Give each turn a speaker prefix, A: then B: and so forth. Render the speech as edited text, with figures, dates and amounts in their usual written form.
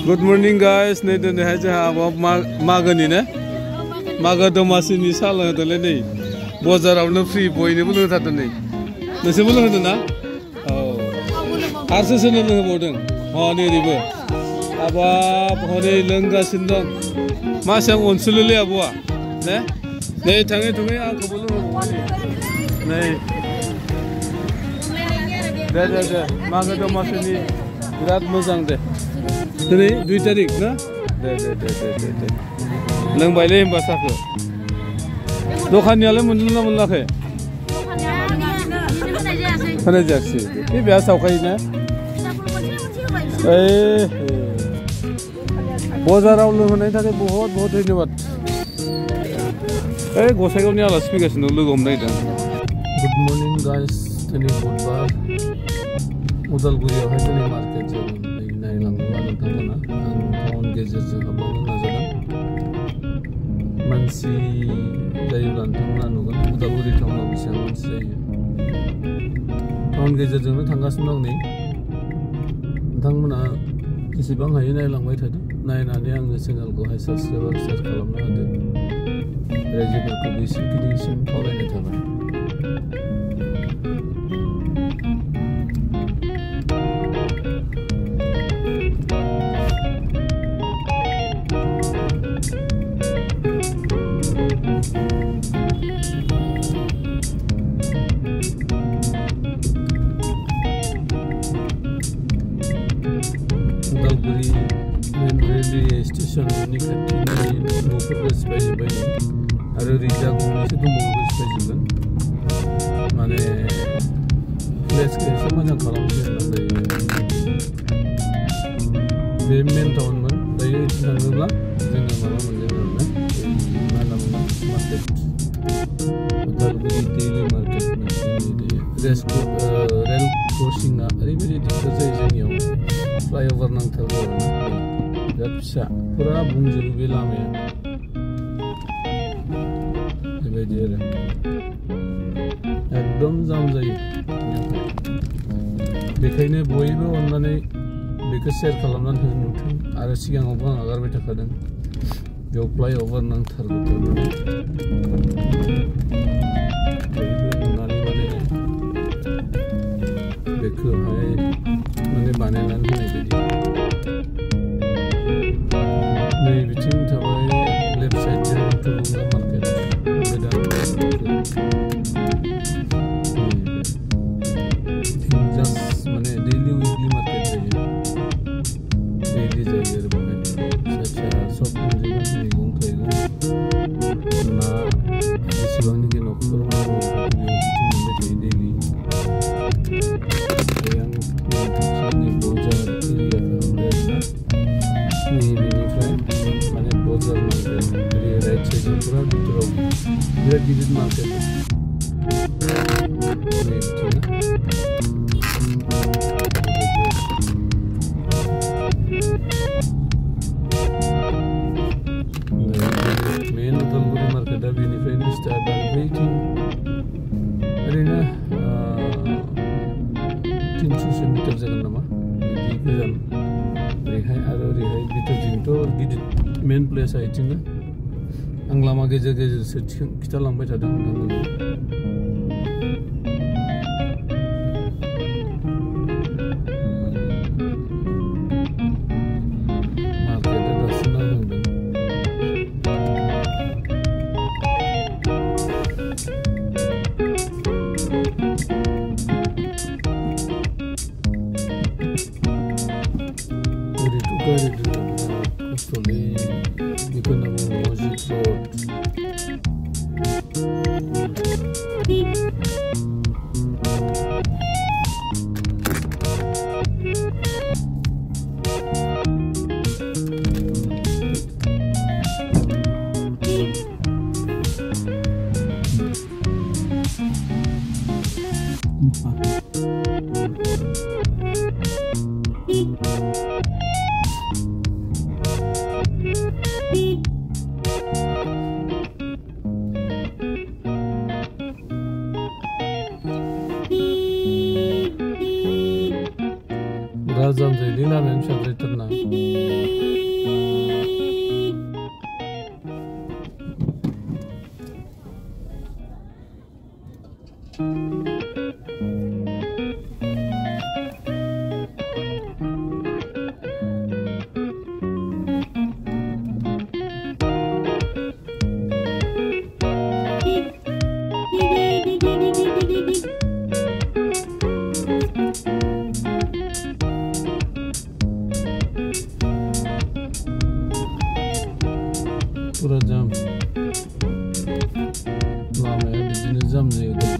A: Good morning guys, नै दिनैहाय जोंहा मागोनि ने मागो दमासिनि साहा लोंहोदोंलै नै बाजारावनो फ्रि बयनोबो लोंहोथारदों नै नोंसोरबो लोंहोदों ना? औ आरो सोरनो लोंहोबावदों हनै ओरैबो हाबाब हनै लोंगासिनो दं मासेबां अनसुलुलै आब'आ ने नै थाङै थुङै आंखौबो लोंहोबावबाय नै दे मागो दमासिनि बिराद मोजां दे दिनै 2 तारिख ना दे लोंबायलै होमबा साहखौ दखानियालाय मोनदों ना मोनाखै होनाय जायाखै बे बेहा सावखायो ना बाजाराव लोंहोनायनि थाखाय बहुत धन्यबाद गसाइगावनि आलासि फैगासिनो लोगो हमनो नागिरदों गुड मर्निं गाइस दिनै बुधबार उदालगुरियावहाय दिनै मार्केट जागोन नायलांगोन नोंथांमोना आं टाउन गेजेरजों हाबलांनो नाजादों मानसि जायोब्ला नोंथांमोना नुगोन उदालगुरि टाउनाव बेसेबां मानसि जायो टाउन गेजेरजोंनो थांगासिनो दं नै नोंथांमोना जेसेबां हायो नायलांबाय थादों नायनानै आंनि चेनेलखौहाय साबस्क्राइब शेयार खालामना होदो रायजोफोरखौ एसे गिदिंसिम खावलायनाय थाबाय उदालगुरि मेन रेलवे स्टेशननि खाथिनि न'फोरखौ सिफायजोब्बाय आरो रिजा गंनैसो दंबावो सिफायजोबगोन माने प्लेसखौ एसे मोजां खालामनो दायो बे मेन टाउनमोन दायो एथिं थाङोब्ला जोङो माबा मोनगोन आरोना मा होनना बुङो मार्केट उदालगुरि दैलि मार्केट रेल क्रसिंआ ओरैबायदि दिगदार जायो जोंनियाव फ्लाइअभार नांथारगौ आरोना बिराद फिसा फुरा बुंजोबो बे लामाया बेबायदि आरो एकदम जाम जायो बेखायनो बयबो अननानै बेखौ शेयार खालामनानै होनो नुथों आरो सिगाङावबो आं आगारबाय थाखादों बेयाव फ्लाइअभार नांथारगौ बयबो नुनानै माने बेखौहाय माने बानायनानै होनाय बायदि नै बिथिं थाबाय लेफ्ट साइडजों थुलुंगा मार्केट गोदान जास्ट माने दैलि उइकलि मार्केट जायो दैलि जायो आरो बेहाय फिसा सब मोनजोबगोन मैगं थाइगं ना जेसेबांनाखि न'खराव नांगौ बेयाव मोनबाय थायो दैलि बजार एरियाखौ हाबबाय बेनिफ्राय माने बजार मार्केट ओरै राइट साइडजों फुरा भितराव बिराद गिदिर मार्केट मेन उदालगुरि मार्केटआ बेनिफ्रायनो स्टार्ट आरो बैथिं ओरैनो 300 मिटार जागोन नामा बिदि गोजान ओरैहाय आरो ओरैहाय भितरजोंथ' गिदिर मेन प्लेसआ बिथिंनो आं लामा गेजेर गेजेरसो खिथालांबाय थादों नोंथांमोननो मार्केटआ दासो नांदों खस्थ'लै बेखौ होनना बुङो मस्जिद रड आराम जायो